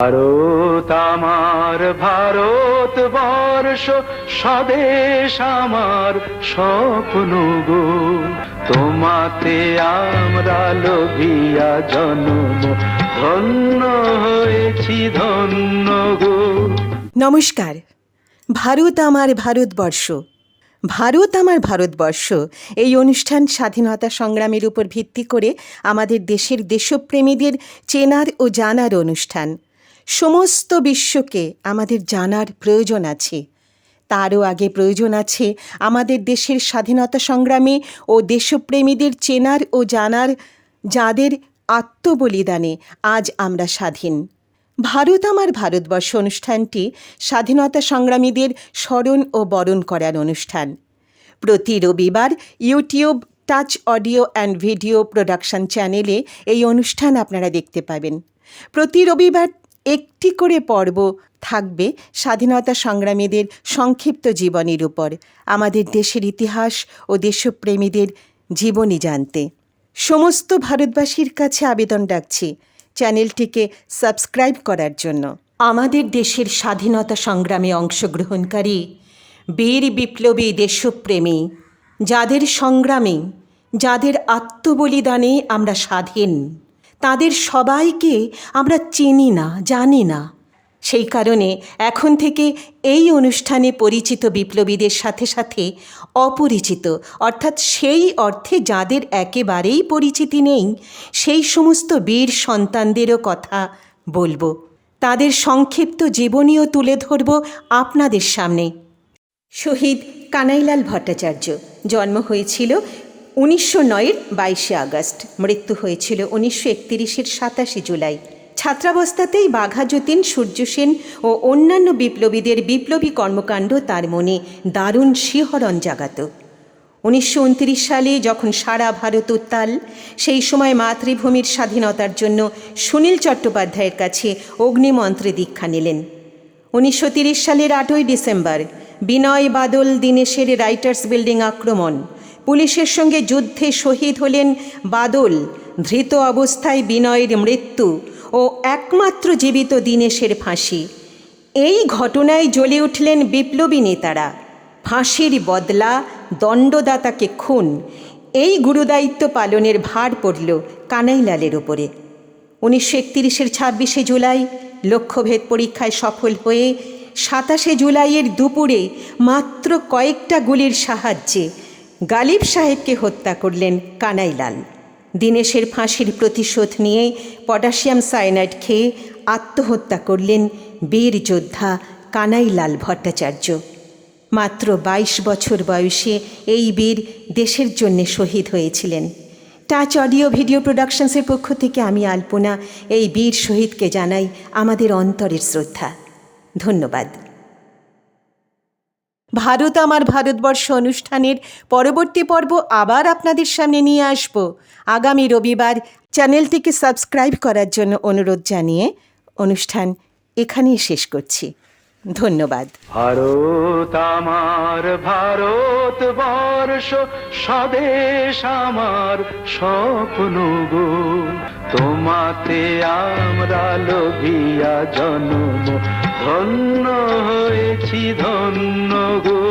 ভারত আমার ভারতবর্ষ, স্বদেশ আমার স্বপ্ন গো। তোমাতে আমরা লোভিয়া জন্ম, ধন্য হয়েছি ধন্য গো। নমস্কার। ভারত আমার ভারতবর্ষ, ভারত আমার ভারতবর্ষ এই অনুষ্ঠান স্বাধীনতা সংগ্রামের উপর ভিত্তি করে আমাদের দেশের দেশপ্রেমীদের চেনার ও জানার অনুষ্ঠান। সমস্ত বিশ্বকে আমাদের জানার প্রয়োজন আছে। তারও আগে প্রয়োজন আছে আমাদের দেশের স্বাধীনতা সংগ্রামী ও দেশপ্রেমীদের চেনার ও জানার, যাদের আত্মবলিদানে আজ আমরা স্বাধীন। ভারত আমার ভারতবর্ষ অনুষ্ঠানটি স্বাধীনতা সংগ্রামীদের স্মরণ ও বরণ করার অনুষ্ঠান। প্রতি রবিবার YouTube touch audio and video production চ্যানেলে এই অনুষ্ঠান আপনারা দেখতে পাবেন। প্রতি রবিবার একটি করে পর্ব থাকবে স্বাধীনতা সংগ্রামীদের সংক্ষিপ্ত জীবনীর উপর, আমাদের দেশের ইতিহাস ও দেশপ্রেমীদের জীবনী জানতে। সমস্ত ভারতবাসীর কাছে আবেদন রাখছি চ্যানেলটিকে সাবস্ক্রাইব করার জন্য। আমাদের দেশের স্বাধীনতা সংগ্রামে অংশগ্রহণকারী বীর বিপ্লবী দেশপ্রেমী, যাদের সংগ্রামে, যাদের আত্মবলিদানে আমরা স্বাধীন, তাদের সবাইকে আমরা চিনি না, জানি না। সেই কারণে এখন থেকে এই অনুষ্ঠানে পরিচিত বিপ্লবীদের সাথে সাথে অপরিচিত, অর্থাৎ সেই অর্থে যাদের একেবারেই পরিচিতি নেই, সেই সমস্ত বীর সন্তানদেরও কথা বলবো। তাদের সংক্ষিপ্ত জীবনীও তুলে ধরব আপনাদের সামনে। শহীদ কানাইলাল ভট্টাচার্য জন্ম হয়েছিল 1909-এর 22শে আগস্ট, মৃত্যু হয়েছিল 1931-এর 27শে জুলাই। ছাত্রাবস্থাতেই বাঘা যতীন, সূর্য সেন ও অন্যান্য বিপ্লবীদের বিপ্লবী কর্মকাণ্ড তার মনে দারুণ শিহরণ জাগাত। 1929 সালে যখন সারা ভারত উত্তাল, সেই সময় মাতৃভূমির স্বাধীনতার জন্য সুনীল চট্টোপাধ্যায়ের কাছে অগ্নিমন্ত্রে দীক্ষা নিলেন। 1930 সালের 8ই December Binoy Badal দীনেশের writers building আক্রমণ, পুলিশের সঙ্গে যুদ্ধে শহীদ হলেন বাদল, ধৃত অবস্থায় বিনয়ের মৃত্যু ও একমাত্র জীবিত দীনেশের ফাঁসি। এই ঘটনায় জ্বলে উঠলেন বিপ্লবী নেতারা। ফাঁসির বদলা, দণ্ডদাতাকে খুন, এই গুরুদায়িত্ব পালনের ভার পড়ল কানাইলালের ওপরে। 1931-এর 26শে জুলাই লক্ষ্যভেদ পরীক্ষায় সফল হয়ে 27শে জুলাইয়ের দুপুরে মাত্র কয়েকটা গুলির সাহায্যে গালিব সাহেবকে হত্যা করলেন কানাইলাল। দীনেশের ফাঁসির প্রতিশোধ নিয়ে পটাশিয়াম সায়ানাইড খেয়ে আত্মহত্যা করলেন বীর যোদ্ধা কানাইলাল ভট্টাচার্য। মাত্র 22 বছর বয়সে এই বীর দেশের জন্যে শহীদ হয়েছিলেন। টাচ অডিও ভিডিও প্রোডাকশনসের পক্ষ থেকে আমি আলপনা এই বীর শহীদকে জানাই আমাদের অন্তরের শ্রদ্ধা। ধন্যবাদ। ভারত আমার ভারতবর্ষ অনুষ্ঠানের পরবর্তী পর্ব আবার আপনাদের সামনে নিয়ে আসব আগামী রবিবার। চ্যানেলটিকে সাবস্ক্রাইব করার জন্য অনুরোধ জানিয়ে অনুষ্ঠান এখানেই শেষ করছি। ধন্যবাদ। ভারত আমার ভারতবর্ষ, স্বদেশ আমার স্বপ্ন গো। তোমাতে আমরা লোভিয়া জন্ম, ধন্য হয়েছি ধন্য গো।